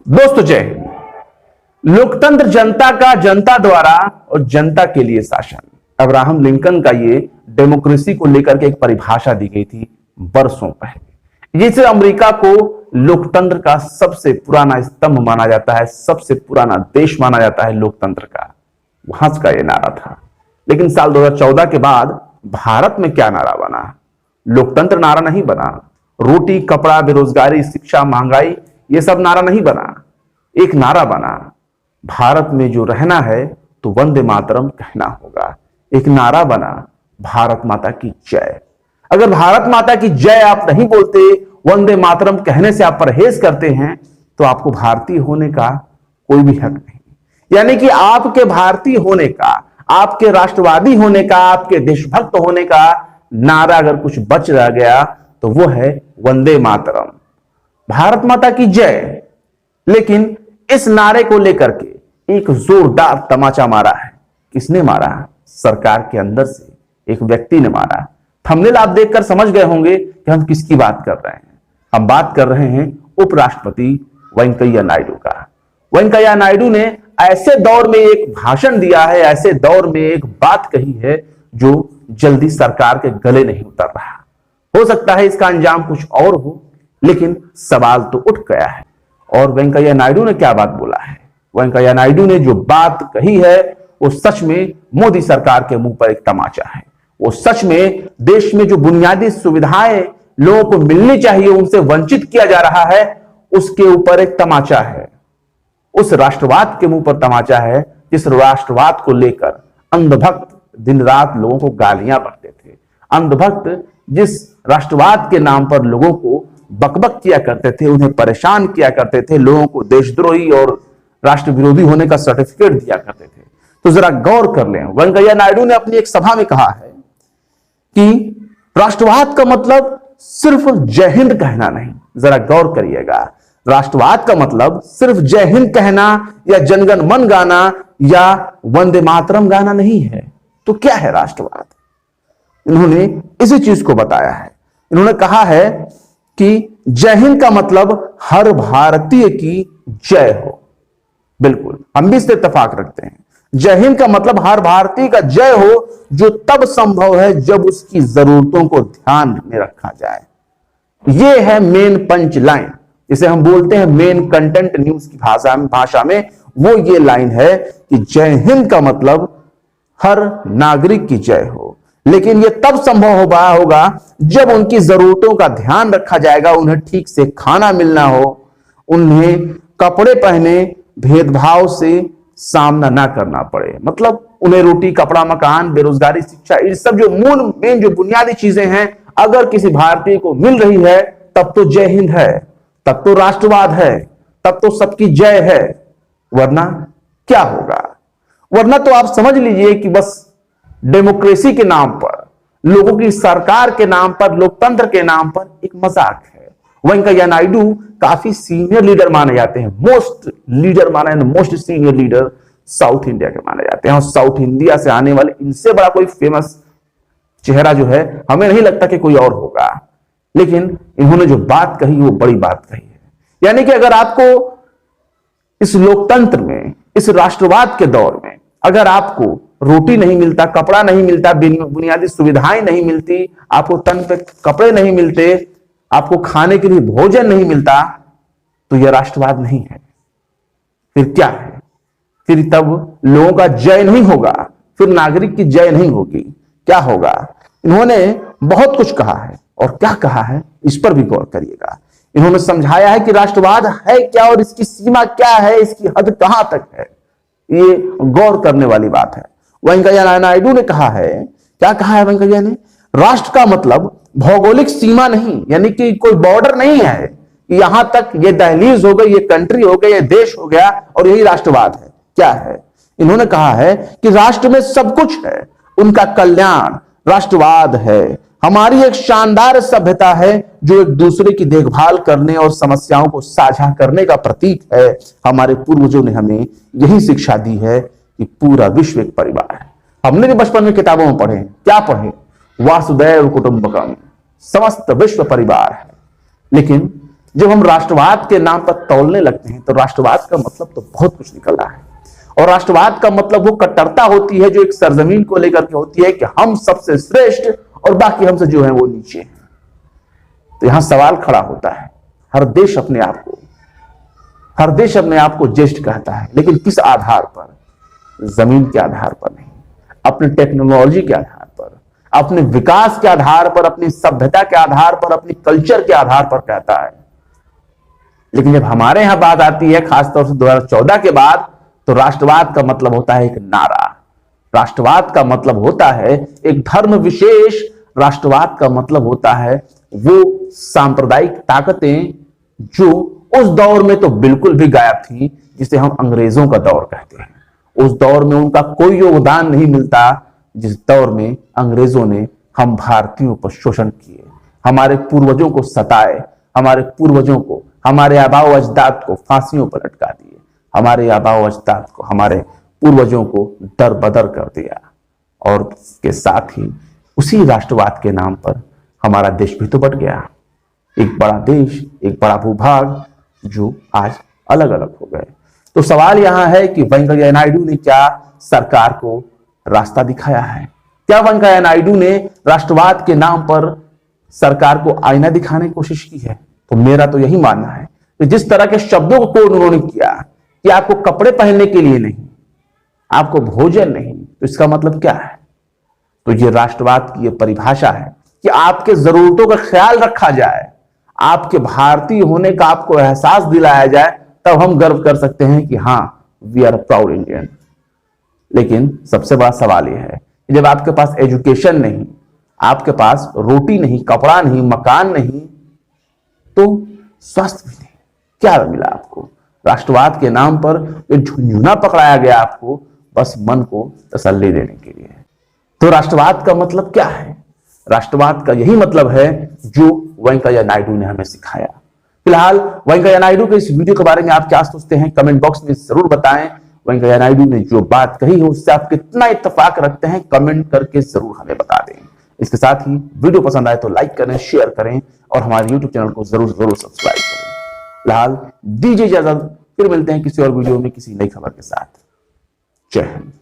दोस्तों जय हिंद। लोकतंत्र जनता का, जनता द्वारा और जनता के लिए शासन। अब्राहम लिंकन का ये डेमोक्रेसी को लेकर के एक परिभाषा दी गई थी वर्षों पहले, जिसे अमेरिका को लोकतंत्र का सबसे पुराना स्तंभ माना जाता है, सबसे पुराना देश माना जाता है लोकतंत्र का। वहां का ये नारा था। लेकिन साल 2014 के बाद भारत में क्या नारा बना? लोकतंत्र नारा नहीं बना। रोटी, कपड़ा, बेरोजगारी, शिक्षा, महंगाई, ये सब नारा नहीं बना। एक नारा बना, भारत में जो रहना है तो वंदे मातरम कहना होगा। एक नारा बना, भारत माता की जय। अगर भारत माता की जय आप नहीं बोलते, वंदे मातरम कहने से आप परहेज करते हैं, तो आपको भारतीय होने का कोई भी हक नहीं। यानी कि आपके भारतीय होने का, आपके राष्ट्रवादी होने का, आपके देशभक्त होने का नारा अगर कुछ बच रह गया तो वो है वंदे मातरम, भारत माता की जय। लेकिन इस नारे को लेकर के एक जोरदार तमाचा मारा है। किसने मारा? सरकार के अंदर से एक व्यक्ति ने मारा। थंबनेल आप देखकर समझ गए होंगे कि हम किसकी बात कर रहे हैं। हम बात कर रहे हैं उपराष्ट्रपति वेंकैया नायडू का। वेंकैया नायडू ने ऐसे दौर में एक भाषण दिया है, ऐसे दौर में एक बात कही है जो जल्दी सरकार के गले नहीं उतर रहा। हो सकता है इसका अंजाम कुछ और हो, लेकिन सवाल तो उठ गया है। और वेंकैया नायडू ने क्या बात बोला है? वेंकैया नायडू ने जो बात कही है वो सच में मोदी सरकार के मुंह पर एक तमाचा है। वो सच में देश में जो बुनियादी सुविधाएं लोगों को मिलनी चाहिए उनसे वंचित किया जा रहा है, उसके ऊपर एक तमाचा है। उस राष्ट्रवाद के मुंह पर तमाचा है जिस राष्ट्रवाद को लेकर अंधभक्त दिन रात लोगों को गालियां बकते थे। अंधभक्त जिस राष्ट्रवाद के नाम पर लोगों को बकबक किया करते थे, उन्हें परेशान किया करते थे, लोगों को देशद्रोही और राष्ट्र विरोधी होने का सर्टिफिकेट दिया करते थे। तो जरा गौर कर लें, वेंकैया नायडू ने अपनी एक सभा में कहा है कि राष्ट्रवाद का मतलब सिर्फ जय हिंद कहना नहीं। जरा गौर करिएगा, राष्ट्रवाद का मतलब सिर्फ जय हिंद कहना या जनगण मन गाना या वंदे मातरम गाना नहीं है। तो क्या है राष्ट्रवाद? इन्होंने इसी चीज को बताया है। इन्होंने कहा है कि जय हिंद का मतलब हर भारतीय की जय हो। बिल्कुल, हम भी इससे इत्तेफाक रखते हैं। जय हिंद का मतलब हर भारतीय का जय हो, जो तब संभव है जब उसकी जरूरतों को ध्यान में रखा जाए। यह है मेन पंच लाइन, जिसे हम बोलते हैं मेन कंटेंट न्यूज की भाषा में वो ये लाइन है कि जय हिंद का मतलब हर नागरिक की जय हो। लेकिन यह तब संभव होगा जब उनकी जरूरतों का ध्यान रखा जाएगा, उन्हें ठीक से खाना मिलना हो, उन्हें कपड़े पहने भेदभाव से सामना ना करना पड़े। मतलब उन्हें रोटी, कपड़ा, मकान, बेरोजगारी, शिक्षा, ये सब जो मेन जो बुनियादी चीजें हैं अगर किसी भारतीय को मिल रही है तब तो जय हिंद है, तब तो राष्ट्रवाद है, तब तो सबकी जय है। वरना क्या होगा? वरना तो आप समझ लीजिए कि बस डेमोक्रेसी के नाम पर, लोगों की सरकार के नाम पर, लोकतंत्र के नाम पर एक मजाक है। वेंकैया नायडू काफी सीनियर लीडर माने जाते हैं, most senior leader south India के माने जाते हैं। और साउथ इंडिया से आने वाले इनसे बड़ा कोई फेमस चेहरा जो है हमें नहीं लगता कि कोई और होगा। लेकिन इन्होंने जो बात कही वो बड़ी बात कही है। यानी कि अगर आपको इस लोकतंत्र में, इस राष्ट्रवाद के दौर में अगर आपको रोटी नहीं मिलता, कपड़ा नहीं मिलता, बुनियादी सुविधाएं नहीं मिलती, आपको तन पे कपड़े नहीं मिलते, आपको खाने के लिए भोजन नहीं मिलता, तो यह राष्ट्रवाद नहीं है। फिर क्या है? फिर तब लोगों का जय नहीं होगा, फिर नागरिक की जय नहीं होगी। क्या होगा? इन्होंने बहुत कुछ कहा है, और क्या कहा है इस पर भी गौर करिएगा। इन्होंने समझाया है कि राष्ट्रवाद है क्या और इसकी सीमा क्या है, इसकी हद कहां तक है। ये गौर करने वाली बात है। वेंकैया नायडू ने कहा है, क्या कहा है वेंकैया ने? राष्ट्र का मतलब भौगोलिक सीमा नहीं, यानी कि कोई बॉर्डर नहीं है, यहां तक ये दहलीज हो गई, ये कंट्री हो गई, ये देश हो गया और यही राष्ट्रवाद है। क्या है? इन्होंने कहा है कि राष्ट्र में सब कुछ है, उनका कल्याण राष्ट्रवाद है। हमारी एक शानदार सभ्यता है जो एक दूसरे की देखभाल करने और समस्याओं को साझा करने का प्रतीक है। हमारे पूर्वजों ने हमें यही शिक्षा दी है कि पूरा विश्व एक परिवार है। हमने भी बचपन में किताबों में पढ़े, क्या पढ़े? वासुदैव कुटुंबकम, समस्त विश्व परिवार है। लेकिन जब हम राष्ट्रवाद के नाम पर तौलने लगते हैं तो राष्ट्रवाद का मतलब तो बहुत कुछ निकल रहा है। और राष्ट्रवाद का मतलब वो कट्टरता होती है जो एक सरजमीन को लेकर के होती है कि हम सबसे श्रेष्ठ और बाकी हमसे जो है वो नीचे हैं। तो यहां सवाल खड़ा होता है, हर देश अपने आप को ज्येष्ठ कहता है, लेकिन किस आधार पर? जमीन के आधार पर नहीं, अपनी टेक्नोलॉजी के आधार पर, अपने विकास के आधार पर, अपनी सभ्यता के आधार पर, अपनी कल्चर के आधार पर कहता है। लेकिन जब हमारे यहां बात आती है खासतौर से 2014 के बाद, तो राष्ट्रवाद का मतलब होता है एक नारा, राष्ट्रवाद का मतलब होता है एक धर्म विशेष, राष्ट्रवाद का मतलब होता है वो सांप्रदायिक ताकतें जो उस दौर में तो बिल्कुल भी गायब थी, जिसे हम अंग्रेजों का दौर कहते हैं। उस दौर में उनका कोई योगदान नहीं मिलता जिस दौर में अंग्रेजों ने हम भारतीयों पर शोषण किए, हमारे पूर्वजों को सताए, हमारे पूर्वजों को, हमारे आबाओ अजदाद को फांसियों पर लटका दिए, हमारे आबाओ अजदाद को, हमारे पूर्वजों को दर बदर कर दिया। और इसके साथ ही उसी राष्ट्रवाद के नाम पर हमारा देश भी तो बट गया, एक बड़ा देश, एक बड़ा भूभाग जो आज अलग अलग हो गए। तो सवाल यहां है कि वेंकैया नायडू ने क्या सरकार को रास्ता दिखाया है? क्या वेंकैया नायडू ने राष्ट्रवाद के नाम पर सरकार को आईना दिखाने की कोशिश की है? तो मेरा तो यही मानना है कि जिस तरह के शब्दों को कोड उन्होंने किया कि आपको कपड़े पहनने के लिए नहीं, आपको भोजन नहीं, तो इसका मतलब क्या है? तो ये राष्ट्रवाद की ये परिभाषा है कि आपके जरूरतों का ख्याल रखा जाए, आपके भारतीय होने का आपको एहसास दिलाया जाए, तब हम गर्व कर सकते हैं कि हां वी आर प्राउड इंडियन। लेकिन सबसे बड़ा सवाल यह है कि जब आपके पास एजुकेशन नहीं, आपके पास रोटी नहीं, कपड़ा नहीं, मकान नहीं, तो स्वास्थ्य भी नहीं, क्या मिला आपको? राष्ट्रवाद के नाम पर एक झुंझुना पकड़ाया गया आपको, बस मन को तसल्ली देने के लिए। तो राष्ट्रवाद का मतलब क्या है? राष्ट्रवाद का यही मतलब है जो वेंकैया नायडू ने हमें सिखाया। फिलहाल वेंकैया नायडू के इस वीडियो के बारे में आप क्या सोचते हैं, कमेंट बॉक्स में जरूर बताएं। वेंकैया नायडू ने जो बात कही है उससे आप कितना इत्तेफाक रखते हैं, कमेंट करके जरूर हमें बता दें। इसके साथ ही वीडियो पसंद आए तो लाइक करें, शेयर करें और हमारे यूट्यूब चैनल को जरूर सब्सक्राइब करें। फिलहाल दीजिए इजाजत, फिर मिलते हैं किसी और वीडियो में किसी नई खबर के साथ। जय हिंद।